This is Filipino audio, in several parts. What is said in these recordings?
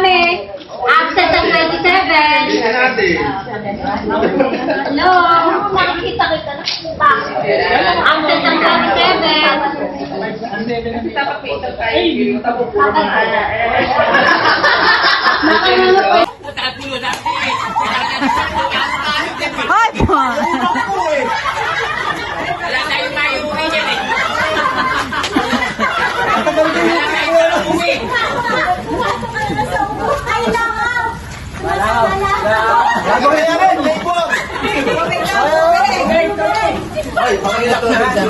kami. Absent ang 27. Hello. Nakikita kita na. Absent ang 27. Ay, po! Wala tayong mayuwi dyan eh. Gagawin namin, labor! Ay, pakilak na natin.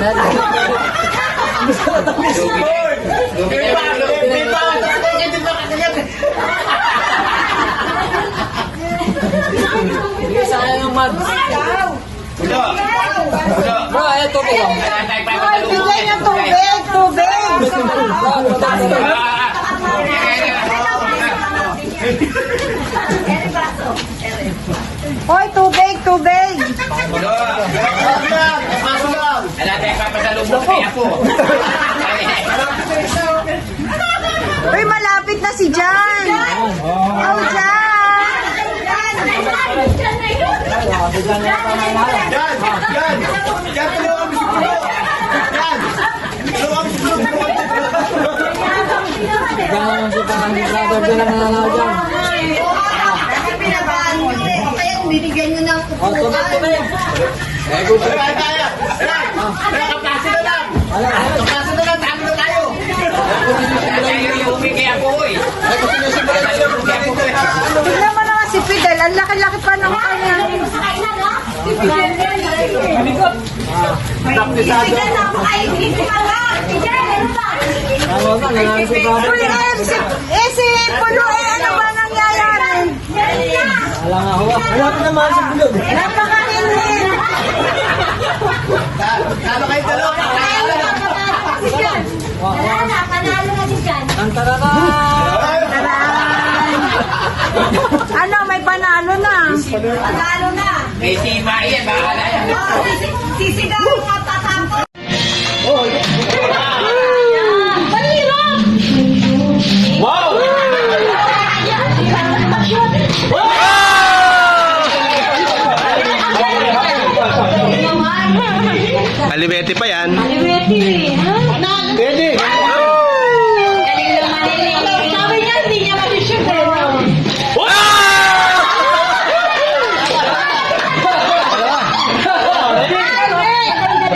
Sayang ang mag. Bro, ay tubig lang. Ay, bigay niya tubig, tubig. Hoy, tubig, tubig. wala tayong papasalubong kaya po. Uy, malapit na si Jan. Oh, Jan. Yan, tulungan mo si Pulo! Yan! Tulungan mo si Pulo! Ganun si Panganggisado, bilang nananaw dyan. Dapat pinabaan nyo eh. O kaya binigyan nyo ng Oh, tubig, tubig. Kaya! Kaplase na lang! Kaplase na lang! Dami na tayo! Wala tayong iuwi kaya po eh. Tignan mo naman si Fidel, ang laki-laki pa ng kanya. Bibigyan na ako kayo. Bibigyan na. Bibigyan na ba? Uy, si Pulo, ano ba nangyayari? Wala pa naman sa bulog! Napakainit. Lalo kayo dalawa! Wala na. Panalo na si Jan. Ang tararan. Ano, may panalo na. Panalo na. May sima yan, bahala yan. Sisigaw at tatapos. Wow! Alibete pa yan. Pwede. Sabi niya, hindi niya mag-shoot eh.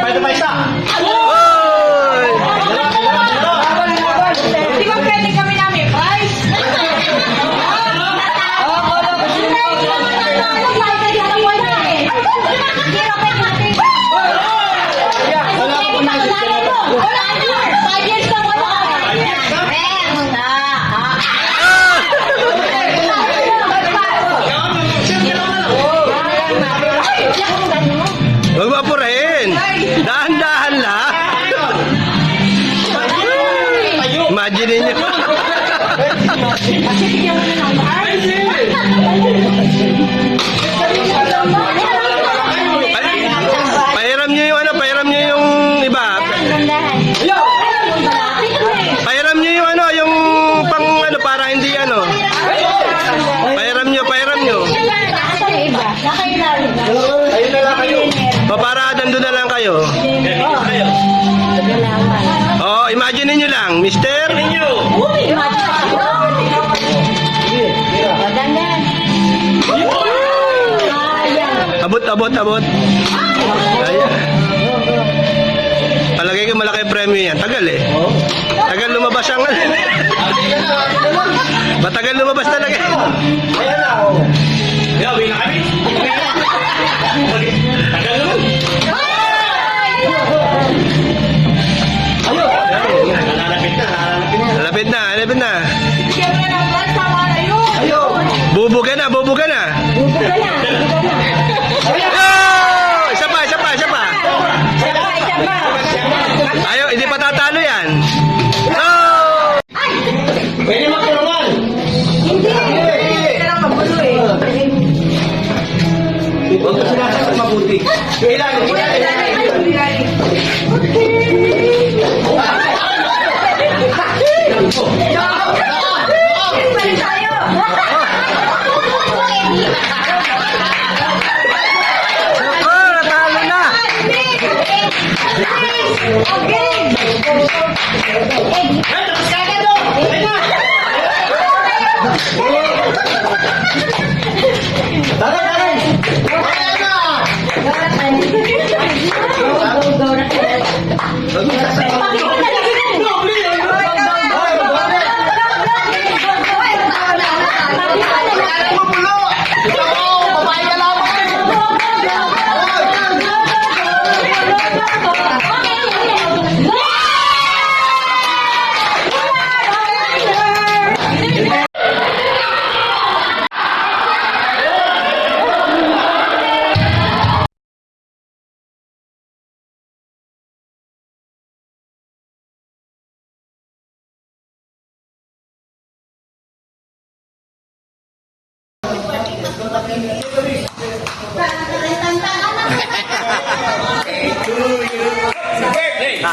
Ito pa isa. Di ba pwede kami namin prize? Huwag mapurahin. Dahan-dahan lang. Imagine niyo. Pahiram niyo yung ano, pahiram niyo yung iba. Pahiram niyo yung ano, yung pang ano, para hindi ano. Pahiram niyo, pahiram niyo. Ayun na lang kayo. O para nandun na lang kayo. Oh, imagine niyo lang, mister. Abot, abot, abot. Ayan. Palagay ko malaki premyo yan. Tagal eh. Tagal lumabas ang matagal lumabas talaga. Ayan na. Gawin na kami. Tagal naman. Lalapit na, lalapit na. Bubuga na, bubuga na. Isa pa, isa pa, isa pa. Ayaw, hindi pa tatalo yan. Pwede magtulungan. Hindi. Kailangan magulo eh. Huwag ka sinasagot mabuti. Kailangan,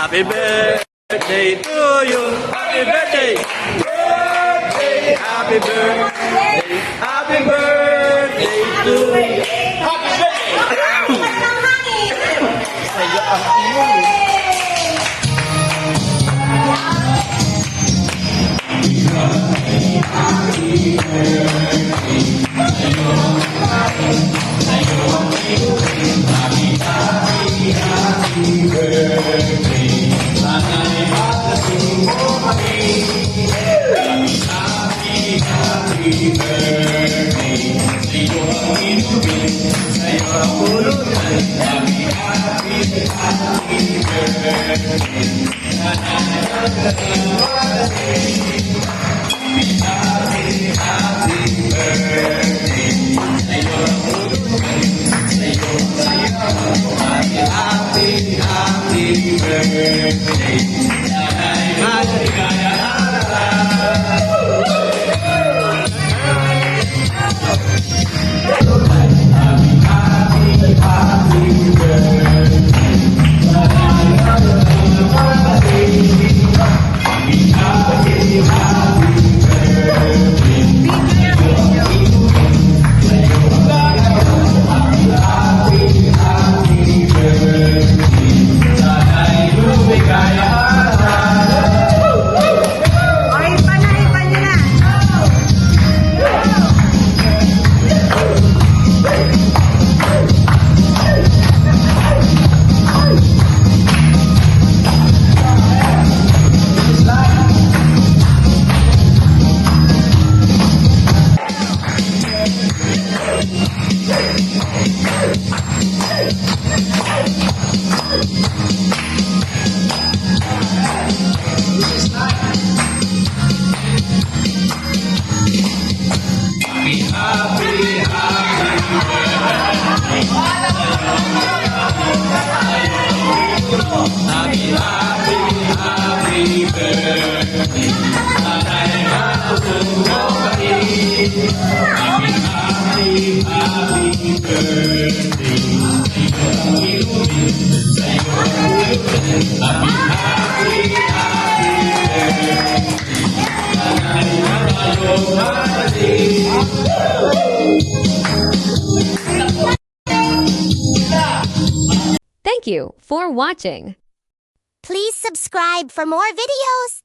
Happy birthday to you. Happy birthday. Birthday. Happy birthday. Happy birthday to you. Happy Thank you for watching. Please subscribe for more videos.